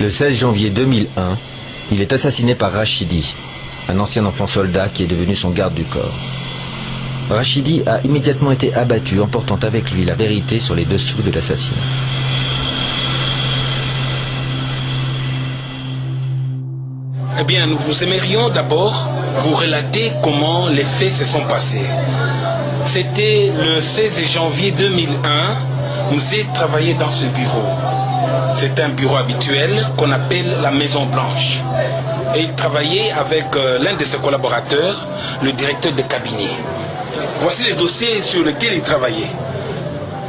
Le 16 janvier 2001, il est assassiné par Rachidi, un ancien enfant soldat qui est devenu son garde du corps. Rachidi a immédiatement été abattu, emportant avec lui la vérité sur les dessous de l'assassinat. Eh bien, nous aimerions d'abord vous relater comment les faits se sont passés. C'était le 16 janvier 2001, Mzé travaillait dans ce bureau. C'est un bureau habituel qu'on appelle la Maison Blanche. Et il travaillait avec l'un de ses collaborateurs, le directeur de cabinet. Voici les dossiers sur lesquels il travaillait.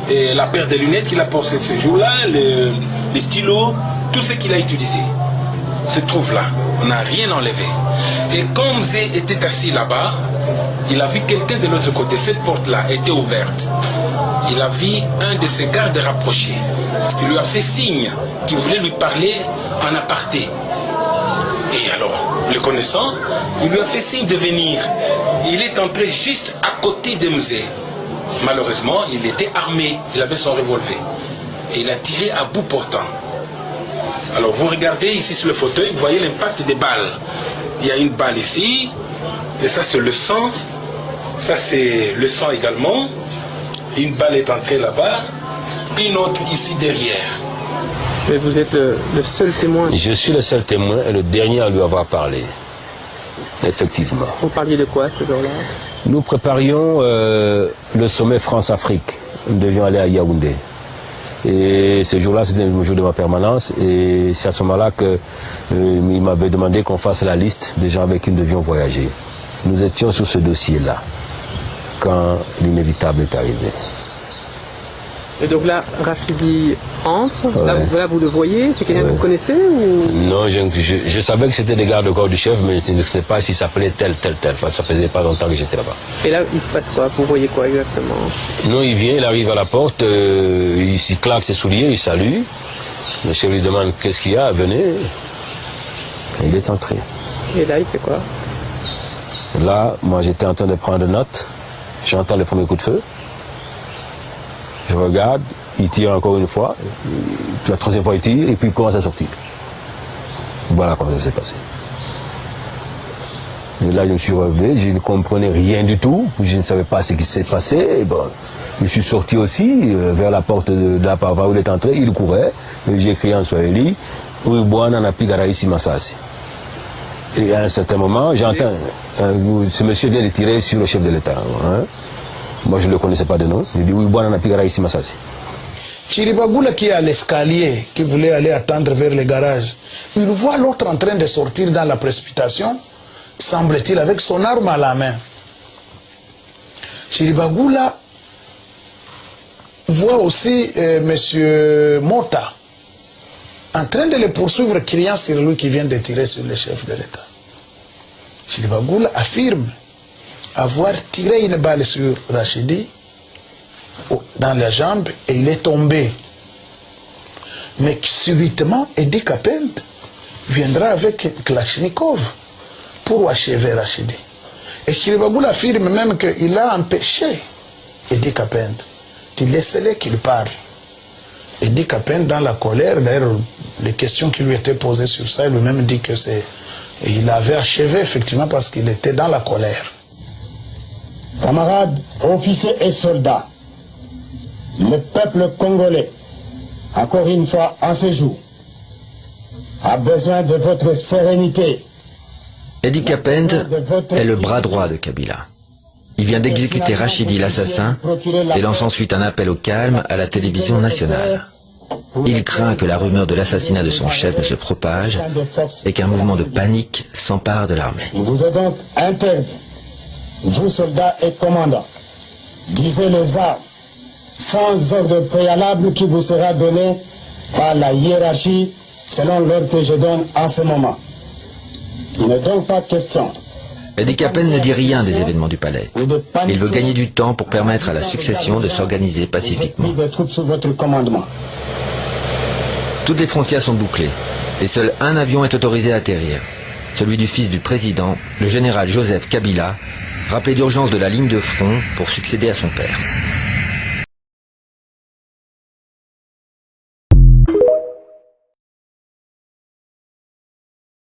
Et la paire de lunettes qu'il a portées ce jour-là, les stylos, tout ce qu'il a utilisé se trouve là. On n'a rien enlevé. Et quand Mzé était assis là-bas, il a vu quelqu'un de l'autre côté. Cette porte-là était ouverte. Il a vu un de ses gardes rapprochés. Il lui a fait signe qu'il voulait lui parler en aparté. Et alors, le connaissant, il lui a fait signe de venir. Il est entré juste à côté de Mzé. Malheureusement, il était armé. Il avait son revolver. Et il a tiré à bout portant. Alors, vous regardez ici sur le fauteuil, vous voyez l'impact des balles. Il y a une balle ici. Et ça, c'est le sang. Ça, c'est le sang également. Une balle est entrée là-bas. Une autre ici derrière. Mais vous êtes le seul témoin. Je suis le seul témoin et le dernier à lui avoir parlé. Effectivement. Vous parliez de quoi ce jour-là? Nous préparions le sommet France-Afrique. Nous devions aller à Yaoundé. Et ce jour-là, c'était le jour de ma permanence. Et c'est à ce moment-là qu'il m'avait demandé qu'on fasse la liste des gens avec qui nous devions voyager. Nous étions sur ce dossier-là quand l'inévitable est arrivé. Et donc là, Rachidi entre, Ouais. là vous le voyez, c'est quelqu'un que vous connaissez ou... Non, je savais que c'était des gardes-corps du chef, mais je ne sais pas s'il s'appelait tel. Enfin, ça faisait pas longtemps que j'étais là-bas. Et là, il se passe quoi? Vous voyez quoi exactement? Non, il vient, il arrive à la porte, il s'y claque ses souliers, il salue. Le chef lui demande qu'est-ce qu'il y a, venez. Et il est entré. Et là, il fait quoi? Là, moi j'étais en train de prendre note, j'entends le premier coup de feu. Je regarde, il tire encore une fois, puis la troisième fois il tire, et puis il commence à sortir. Voilà comment ça s'est passé. Et là, je me suis relevé, je ne comprenais rien du tout, je ne savais pas ce qui s'est passé. Et bon, je suis sorti aussi vers la porte de la pava où il est entré, il courait, et j'ai crié en swahili, Uibwana na piga raisi Masasi. Et à un certain moment, j'entends, ce monsieur vient de tirer sur le chef de l'État. Hein. Moi, je ne le connaissais pas de nom. Je dis, oui, bon, on a pigara ici, Massasi. Chiribagula qui est à l'escalier, qui voulait aller attendre vers le garage, il voit l'autre en train de sortir dans la précipitation, semble-t-il, avec son arme à la main. Chiribagula voit aussi monsieur Mota en train de le poursuivre, criant sur lui qui vient de tirer sur le chef de l'État. Chiribagula affirme avoir tiré une balle sur Rachidi dans la jambe et il est tombé. Mais subitement, Edi Kapend viendra avec Kalachnikov pour achever Rachidi. Et Chiribagula affirme même qu'il a empêché Edi Kapend de laisser qu'il parle. Edi Kapend, dans la colère, d'ailleurs, les questions qui lui étaient posées sur ça, il lui-même dit que c'est... Et il avait achevé effectivement parce qu'il était dans la colère. Camarades, officiers et soldats, le peuple congolais, encore une fois en ce jour, a besoin de votre sérénité. Edi Kapend est le bras droit de Kabila. Il vient d'exécuter Rachidi l'assassin et lance ensuite un appel au calme à la télévision nationale. Il craint que la rumeur de l'assassinat de son chef ne se propage et qu'un mouvement de panique s'empare de l'armée. Il vous est donc interdit, vous soldats et commandants, d'user les armes sans ordre préalable qui vous sera donné par la hiérarchie selon l'ordre que je donne en ce moment. Il n'est donc pas question. Edi Kapend ne dit rien des événements du palais. Il veut gagner du temps pour permettre à la succession de s'organiser pacifiquement. Des troupes sous votre commandement. Toutes les frontières sont bouclées et seul un avion est autorisé à atterrir. Celui du fils du président, le général Joseph Kabila, rappelé d'urgence de la ligne de front pour succéder à son père.